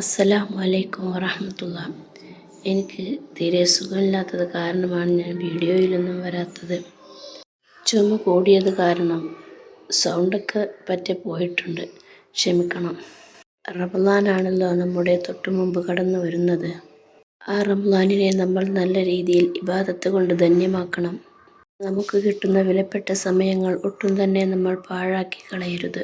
അസ്സലാമു അലൈക്കും വറഹ്മത്തുള്ള. എനിക്ക് തീരെ സുഖമില്ലാത്തത് കാരണമാണ് ഞാൻ വീഡിയോയിലൊന്നും വരാത്തത്. ചുമ കൂടിയത് കാരണം സൗണ്ടൊക്കെ പറ്റെ പോയിട്ടുണ്ട്, ക്ഷമിക്കണം. റമളാനാണല്ലോ നമ്മുടെ തൊട്ടുമുമ്പ് കടന്നു വരുന്നത്. ആ റമളാനിനെ നമ്മൾ നല്ല രീതിയിൽ ഇബാദത്ത് കൊണ്ട് ധന്യമാക്കണം. നമുക്ക് കിട്ടുന്ന വിലപ്പെട്ട സമയങ്ങൾ ഒട്ടും തന്നെ നമ്മൾ പാഴാക്കി കളയരുത്.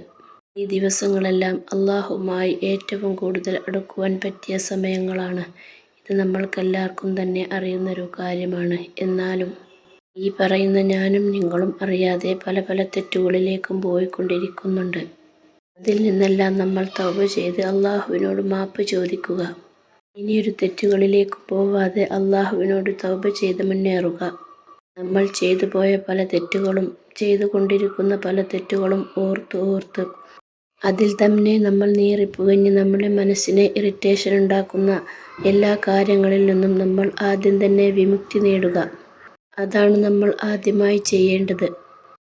ഈ ദിവസങ്ങളെല്ലാം അല്ലാഹുവുമായി ഏറ്റവും കൂടുതൽ അടുക്കുവാൻ പറ്റിയ സമയങ്ങളാണ്. ഇത് നമ്മൾക്കെല്ലാവർക്കും തന്നെ അറിയുന്നൊരു കാര്യമാണ്. എന്നാലും ഈ പറയുന്ന ഞാനും നിങ്ങളും അറിയാതെ പല പല തെറ്റുകളിലേക്കും പോയിക്കൊണ്ടിരിക്കുന്നുണ്ട്. അതിൽ നിന്നെല്ലാം നമ്മൾ തൗബ ചെയ്ത് അല്ലാഹുവിനോട് മാപ്പ് ചോദിക്കുക. ഇനിയൊരു തെറ്റുകളിലേക്ക് പോവാതെ അല്ലാഹുവിനോട് തൗബ ചെയ്ത് മുന്നേറുക. നമ്മൾ ചെയ്തു പോയ പല തെറ്റുകളും ചെയ്തുകൊണ്ടിരിക്കുന്ന പല തെറ്റുകളും ഓർത്ത് അതിൽ തന്നെ നമ്മൾ നീറിപ്പുകഞ്ഞ് നമ്മുടെ മനസ്സിനെ ഇറിറ്റേഷൻ ഉണ്ടാക്കുന്ന എല്ലാ കാര്യങ്ങളിൽ നിന്നും നമ്മൾ ആദ്യം തന്നെ വിമുക്തി നേടുക. അതാണ് നമ്മൾ ആദ്യമായി ചെയ്യേണ്ടത്.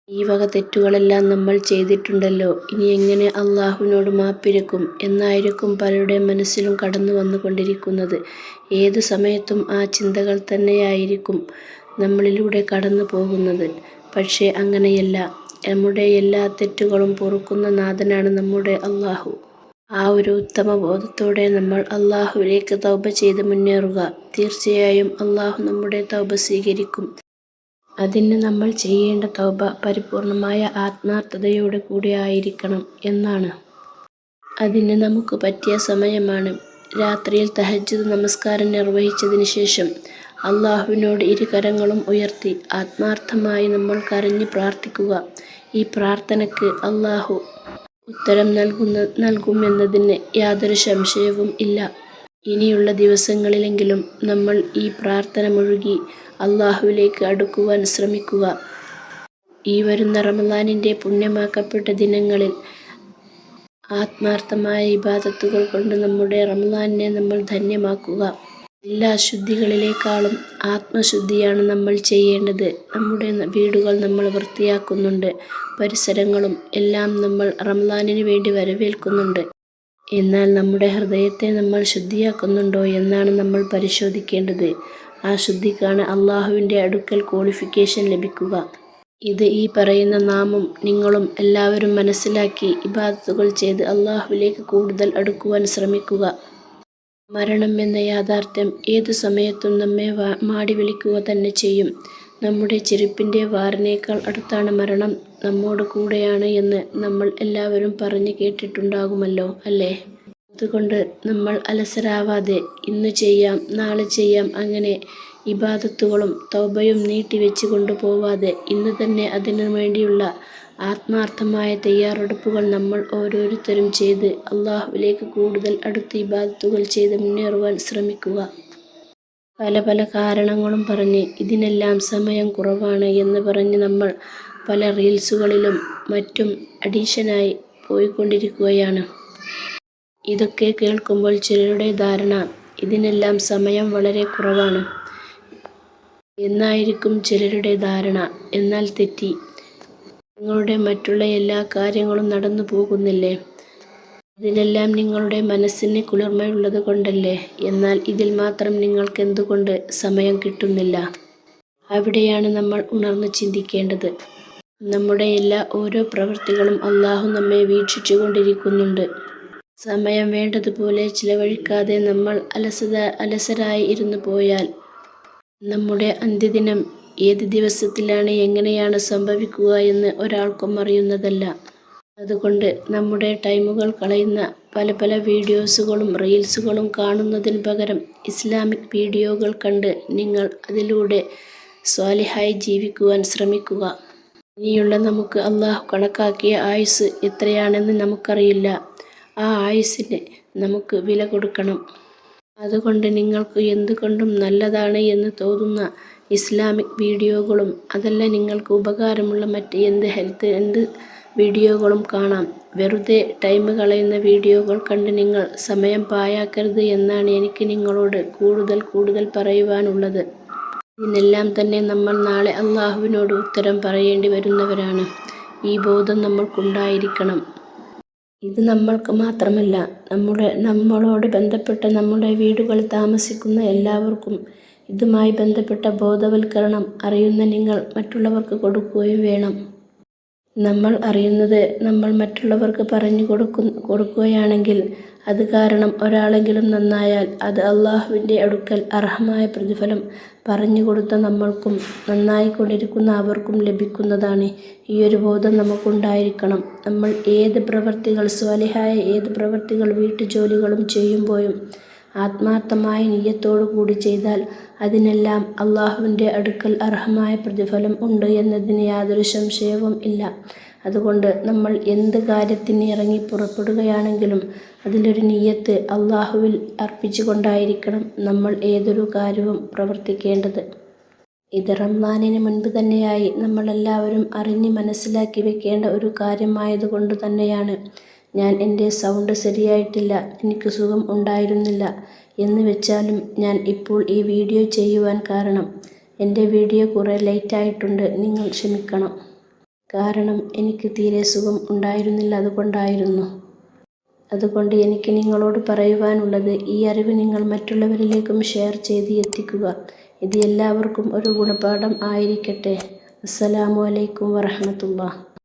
ഈ വക തെറ്റുകളെല്ലാം നമ്മൾ ചെയ്തിട്ടുണ്ടല്ലോ, ഇനി എങ്ങനെ അല്ലാഹുവിനോട് മാപ്പിരക്കും എന്നായിരിക്കും പലരുടെ മനസ്സിലും കടന്നു വന്നുകൊണ്ടിരിക്കുന്നത്. ഏതു സമയത്തും ആ ചിന്തകൾ തന്നെയായിരിക്കും നമ്മളിലൂടെ കടന്നു പോകുന്നത്. പക്ഷേ അങ്ങനെയല്ല. നമ്മുടെ എല്ലാ തെറ്റുകളും പൊറുക്കുന്ന നാഥനാണ് നമ്മുടെ അല്ലാഹു. ആ ഒരു ഉത്തമ ബോധത്തോടെ നമ്മൾ അല്ലാഹുവിലേക്ക് തൗബ ചെയ്ത് മുന്നേറുക. തീർച്ചയായും അല്ലാഹു നമ്മുടെ തൗബ സ്വീകരിക്കും. അതിന് നമ്മൾ ചെയ്യേണ്ട തൗബ പരിപൂർണമായ ആത്മാർത്ഥതയോടെ കൂടി ആയിരിക്കണം എന്നാണ്. അതിന് നമുക്ക് പറ്റിയ സമയമാണ് രാത്രിയിൽ തഹജ്ജുദ് നമസ്കാരം നിർവഹിച്ചതിന് ശേഷം അല്ലാഹുവിനോട് ഇരുകരങ്ങളും ഉയർത്തി ആത്മാർത്ഥമായി നമ്മൾ കരഞ്ഞ് പ്രാർത്ഥിക്കുക. ഈ പ്രാർത്ഥനയ്ക്ക് അല്ലാഹു ഉത്തരം നൽകുമെന്നതിന് യാതൊരു സംശയവും ഇല്ല. ഇനിയുള്ള ദിവസങ്ങളിലെങ്കിലും നമ്മൾ ഈ പ്രാർത്ഥന മുഴുകി അല്ലാഹുവിലേക്ക് അടുക്കുവാൻ ശ്രമിക്കുക. ഈ വരുന്ന റമളാനിൻ്റെ പുണ്യമാക്കപ്പെട്ട ദിനങ്ങളിൽ ആത്മാർത്ഥമായ ഇബാദത്തുകൾ കൊണ്ട് നമ്മുടെ റമളാനിനെ നമ്മൾ ധന്യമാക്കുക. എല്ലാ ശുദ്ധികളിലേക്കാളും ആത്മശുദ്ധിയാണ് നമ്മൾ ചെയ്യേണ്ടത്. നമ്മുടെ വീടുകൾ നമ്മൾ വൃത്തിയാക്കുന്നുണ്ട്, പരിസരങ്ങളും എല്ലാം നമ്മൾ റമളാനിന് വേണ്ടി വരവേൽക്കുന്നുണ്ട്. എന്നാൽ നമ്മുടെ ഹൃദയത്തെ നമ്മൾ ശുദ്ധിയാക്കുന്നുണ്ടോ എന്നാണ് നമ്മൾ പരിശോധിക്കേണ്ടത്. ആ ശുദ്ധിക്കാണ് അല്ലാഹുവിൻ്റെ അടുക്കൽ ക്വാളിഫിക്കേഷൻ ലഭിക്കുക. ഇത് ഈ പറയുന്ന നാമും നിങ്ങളും എല്ലാവരും മനസ്സിലാക്കി ഇബാദത്തുകൾ ചെയ്ത് അല്ലാഹുവിലേക്ക് കൂടുതൽ അടുക്കുവാൻ ശ്രമിക്കുക. മരണം എന്ന യാഥാർത്ഥ്യം ഏതു സമയത്തും നമ്മെ മാടി വിളിക്കുക തന്നെ ചെയ്യും. നമ്മുടെ ചെരുപ്പിൻ്റെ വാറിനേക്കാൾ അടുത്താണ് മരണം നമ്മോട് കൂടെയാണ് എന്ന് നമ്മൾ എല്ലാവരും പറഞ്ഞു കേട്ടിട്ടുണ്ടാകുമല്ലോ, അല്ലേ? അതുകൊണ്ട് നമ്മൾ അലസരാവാതെ ഇന്ന് ചെയ്യാം നാളെ ചെയ്യാം അങ്ങനെ ഇബാദത്തുകളും തൗബയും നീട്ടിവെച്ച് കൊണ്ടുപോവാതെ ഇന്ന് തന്നെ അതിനു വേണ്ടിയുള്ള ആത്മാർത്ഥമായ തയ്യാറെടുപ്പുകൾ നമ്മൾ ഓരോരുത്തരും ചെയ്ത് അല്ലാഹുവിലേക്ക് കൂടുതൽ അടുത്ത് ഇബാദത്തുകൾ ചെയ്ത് മുന്നേറുവാൻ ശ്രമിക്കുക. പല പല കാരണങ്ങളും പറഞ്ഞ് ഇതിനെല്ലാം സമയം കുറവാണ് എന്ന് പറഞ്ഞ് നമ്മൾ പല റീൽസുകളിലും മറ്റും അഡിക്ഷനായി പോയിക്കൊണ്ടിരിക്കുകയാണ്. ഇതൊക്കെ കേൾക്കുമ്പോൾ ചിലരുടെ ധാരണ ഇതിനെല്ലാം സമയം വളരെ കുറവാണ് എന്നായിരിക്കും ചിലരുടെ ധാരണ. എന്നാൽ തെറ്റി. നിങ്ങളുടെ മറ്റുള്ള എല്ലാ കാര്യങ്ങളും നടന്നു പോകുന്നില്ലേ? ഇതിനെല്ലാം നിങ്ങളുടെ മനസ്സിന് കുളിർമയുള്ളത് കൊണ്ടല്ലേ? എന്നാൽ ഇതിൽ മാത്രം നിങ്ങൾക്ക് എന്തുകൊണ്ട് സമയം കിട്ടുന്നില്ല? അവിടെയാണ് നമ്മൾ ഉണർന്ന് ചിന്തിക്കേണ്ടത്. നമ്മുടെ എല്ലാ ഓരോ പ്രവൃത്തികളും അല്ലാഹു നമ്മെ വീക്ഷിച്ചു കൊണ്ടിരിക്കുന്നുണ്ട്. സമയം വേണ്ടതുപോലെ ചിലവഴിക്കാതെ നമ്മൾ അലസരായി ഇരുന്നു പോയാൽ നമ്മുടെ അന്ത്യദിനം ഏത് ദിവസത്തിലാണ് എങ്ങനെയാണ് സംഭവിക്കുക എന്ന് ഒരാൾക്കും അറിയുന്നതല്ല. അതുകൊണ്ട് നമ്മുടെ ടൈമുകൾ കളയുന്ന പല പല വീഡിയോസുകളും റീൽസുകളും കാണുന്നതിന് പകരം ഇസ്ലാമിക് വീഡിയോകൾ കണ്ട് നിങ്ങൾ അതിലൂടെ സ്വാലിഹായി ജീവിക്കുവാൻ ശ്രമിക്കുക. ഇനിയുള്ള നമുക്ക് അല്ലാഹു കണക്കാക്കിയ ആയുസ് എത്രയാണെന്ന് നമുക്കറിയില്ല. ആ ആയുസ്സിന് നമുക്ക് വില കൊടുക്കണം. അതുകൊണ്ട് നിങ്ങൾക്ക് എന്തുകൊണ്ടും നല്ലതാണ് എന്ന് തോന്നുന്ന ഇസ്ലാമിക് വീഡിയോകളും അതല്ല നിങ്ങൾക്ക് ഉപകാരമുള്ള മറ്റ് എന്ത് വീഡിയോകളും കാണാം. വെറുതെ ടൈം കളയുന്ന വീഡിയോകൾ കണ്ട് നിങ്ങൾ സമയം പാഴാക്കരുത് എന്നാണ് എനിക്ക് നിങ്ങളോട് കൂടുതൽ പറയുവാനുള്ളത്. ഇതിനെല്ലാം തന്നെ നമ്മൾ നാളെ അല്ലാഹുവിനോട് ഉത്തരം പറയേണ്ടി വരുന്നവരാണ്. ഈ ബോധം നമ്മൾക്കുണ്ടായിരിക്കണം. ഇത് നമ്മൾക്ക് മാത്രമല്ല, നമ്മളോട് ബന്ധപ്പെട്ട നമ്മുടെ വീടുകളിൽ താമസിക്കുന്ന എല്ലാവർക്കും ഇതുമായി ബന്ധപ്പെട്ട ബോധവൽക്കരണം അറിയുന്ന നിങ്ങൾ മറ്റുള്ളവർക്ക് കൊടുക്കുകയും വേണം. നമ്മൾ അറിയുന്നത് നമ്മൾ മറ്റുള്ളവർക്ക് പറഞ്ഞു കൊടുക്കുകയാണെങ്കിൽ അത് കാരണം ഒരാളെങ്കിലും നന്നായാൽ അത് അള്ളാഹുവിൻ്റെ അടുക്കൽ അർഹമായ പ്രതിഫലം പറഞ്ഞു കൊടുത്ത നമ്മൾക്കും നന്നായിക്കൊണ്ടിരിക്കുന്ന അവർക്കും ലഭിക്കുന്നതാണ്. ഈയൊരു ബോധം നമുക്കുണ്ടായിരിക്കണം. നമ്മൾ സ്വാലിഹായ ഏത് പ്രവൃത്തികൾ വീട്ടുജോലികളും ചെയ്യുമ്പോഴും ആത്മാർത്ഥമായ നിയ്യത്തോടു കൂടി ചെയ്താൽ അതിനെല്ലാം അള്ളാഹുവിൻ്റെ അടുക്കൽ അർഹമായ പ്രതിഫലം ഉണ്ട് എന്നതിന് യാതൊരു സംശയവും ഇല്ല. അതുകൊണ്ട് നമ്മൾ എന്ത് കാര്യത്തിന് ഇറങ്ങി പുറപ്പെടുകയാണെങ്കിലും അതിലൊരു നിയ്യത്ത് അള്ളാഹുവിൽ അർപ്പിച്ചുകൊണ്ടായിരിക്കണം നമ്മൾ ഏതൊരു കാര്യവും പ്രവർത്തിക്കേണ്ടത്. ഇത് റമദാനിന് മുൻപ് തന്നെയായി നമ്മളെല്ലാവരും അറിഞ്ഞ് മനസ്സിലാക്കി വെക്കേണ്ട ഒരു കാര്യമായതുകൊണ്ട് തന്നെയാണ് ഞാൻ എൻ്റെ സൗണ്ട് ശരിയായിട്ടില്ല, എനിക്ക് സുഖം ഉണ്ടായിരുന്നില്ല എന്ന് വെച്ചാലും ഞാൻ ഇപ്പോൾ ഈ വീഡിയോ ചെയ്യുവാൻ കാരണം എൻ്റെ വീഡിയോ കുറേ ലേറ്റായിട്ടുണ്ട്. നിങ്ങൾ ക്ഷമിക്കണം. കാരണം എനിക്ക് തീരെ സുഖം ഉണ്ടായിരുന്നില്ല, അതുകൊണ്ട് എനിക്ക് നിങ്ങളോട് പറയുവാനുള്ളത് ഈ അറിവ് നിങ്ങൾ മറ്റുള്ളവരിലേക്കും ഷെയർ ചെയ്ത് എത്തിക്കുക. ഇത് എല്ലാവർക്കും ഒരു ഗുണപാഠം ആയിരിക്കട്ടെ. അസ്സലാമു അലൈക്കും വറഹ്മത്തുള്ളാഹി.